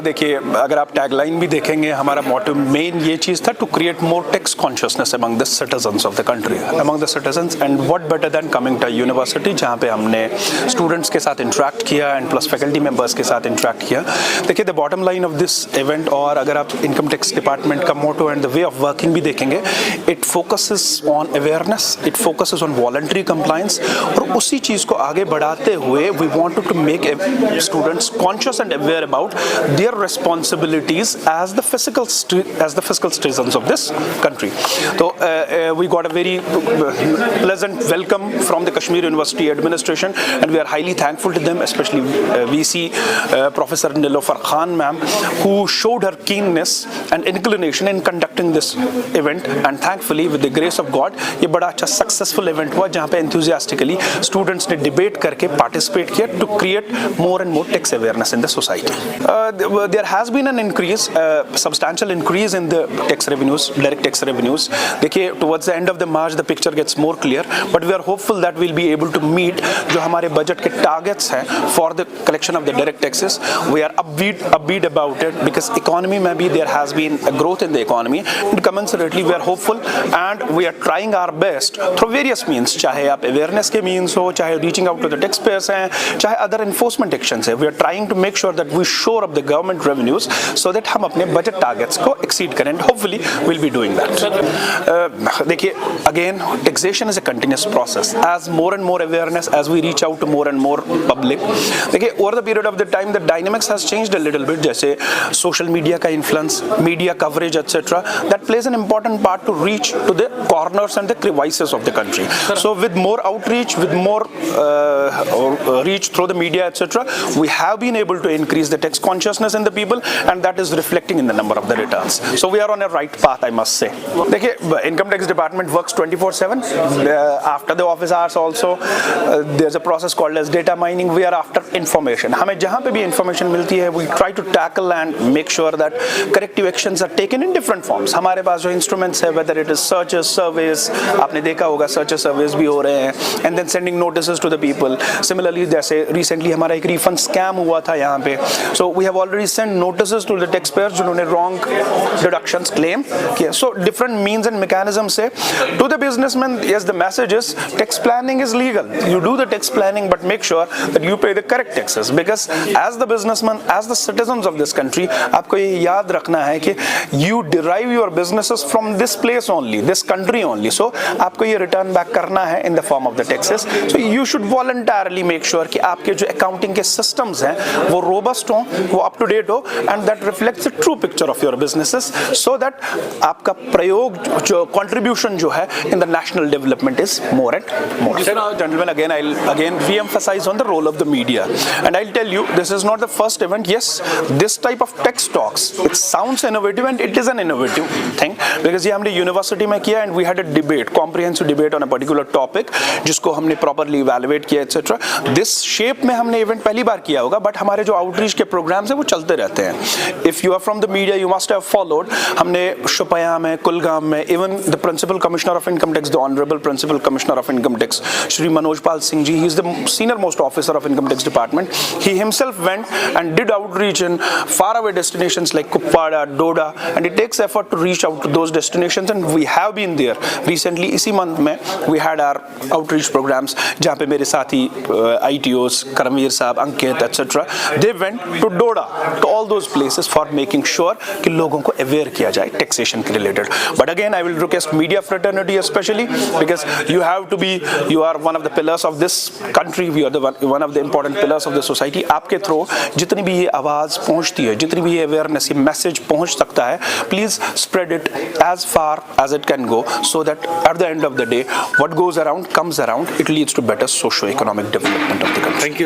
देखिए, अगर आप टैगलाइन भी देखेंगे, हमारा मोटिव मेन ये चीज़ था, to create more tax consciousness among the citizens of the country, among the citizens, and what better than coming to university, जहाँ पे हमने स्टूडेंट्स के साथ इंटरेक्ट किया एंड प्लस फैकल्टी मेंबर्स के साथ इंटरेक्ट किया। देखिए, the bottom line of this event, और अगर आप इनकम टैक्स डिपार्टमेंट का motto and the way of working भी देखेंगे, it focuses on awareness, it focuses on voluntary compliance, और उसी चीज़ को आगे बढ़ाते हुए we wanted to make students conscious and aware about their responsibilities as the fiscal citizens of this country. So we got a very pleasant welcome from the Kashmir University administration, and we are highly thankful to them, especially VC Professor Nilofer Khan ma'am, who showed her keenness and inclination in conducting this event, and thankfully with the grace of God ये बड़ा अच्छा successful event हुआ, जहाँ पे enthusiastically students ने debate करके participate किया to create more and more tax awareness in the society. There has been an increase, substantial increase in the tax revenues, direct tax revenues. देखिए, towards the end of the March the picture gets more clear, but we are hopeful that we'll be able to meet जो हमारे budget के targets हैं for the collection of the direct taxes. We are upbeat about it because economy में भी there has been a growth in the economy, and commensurately we are hopeful and we are trying our best through various means, चाहे आप awareness के means हो, चाहे reaching out to the taxpayers हैं, चाहे other enforcement actions है. We are trying to make sure that we shore up the government revenues so that हम अपने budget targets को exceed करें, and hopefully we'll be doing that. देखिए, again, taxation is a continuous process. As more and more awareness, as we reach out to more and more public, देखिए, over the period of the time the dynamics has changed a little bit. जैसे social media का influence, media coverage, etc., that plays an important part to reach to the corners and the crevices of the country. So with more outreach, with more reach through the media, etc., we have been able to increase the tax consciousness in the people, and that is reflecting in the number of the returns. So we are on a right path, I must say. देखिए, income tax department works 24/7. After the office hours also, there's a process called as data mining. We are after information. हमें जहाँ पे भी information मिलती है, we try to tackle and make sure that corrective actions are taken in different forms. हमारे पास जो instruments है, whether it is searches, surveys, आपने देखा होगा searches, surveys भी हो रहे हैं, and then sending notices to the people. Similarly, जैसे recently हमारा एक refund scam हुआ था यहाँ पे, so we have already sent notices to the taxpayers जिन्होंने wrong deductions claim किया. So different means and mechanisms से to the businessman, yes, the message is tax planning is legal. You do the tax planning, but make sure that you pay the correct taxes, because as the businessman, as the citizens of this country, आपको ये याद रखना है कि you derive your businesses from this place only, this country only. So आपको ये return back करना है in the form of the taxes. So you should voluntarily make sure कि आपके जो accounting के systems हैं वो robust हो, वो up to date हो, and that reflects the true picture of your businesses, so that आपका प्रयोग जो contribution जो है in the national development is more and more. Gentlemen, again re-emphasize on the role of the media, and I'll tell you, this is not the first event. Yes, this type of tax talks, it sounds innovative and it is an innovative thing, because ये हमने university में किया, and we had a debate, comprehensive debate on a particular topic, जिसको हमने properly evaluate किया, etc. This shape में हमने event पहली बार किया होगा, but हमारे जो outreach के programs हैं वो चलते रहते हैं. If you are from the media, you must have followed. हमने शुपया में, कुलगाम में, even the Principal Commissioner of Income Tax, the Honorable Principal Commissioner of Income Tax, Shri Manoj Pal Singh ji, he is the senior most officer of Income Tax Department. He himself went and did outreach in faraway destinations like Kupwara, Doda, and it takes effort to reach out to those destinations, and we have been there. Recently, इसी month में we had our outreach programs, जहाँ पे मेरे साथी ITOs, Karamveer साहब, Ankit, etc. They went to Doda, to all those places for making sure कि लोगों को aware किया जाए taxation के related. But again, I will request media fraternity especially, because you are one of the pillars of this country. We are one of the important pillars of the society. आपके through जितनी भी ये आवाज़ पहुँचती है, जितनी भी ये awareness, ये message पहुँच सकता है, please spread it as far as it can go, so that at the end of the day, what goes around comes around. It leads to better socio-economic development of the country. Thank you.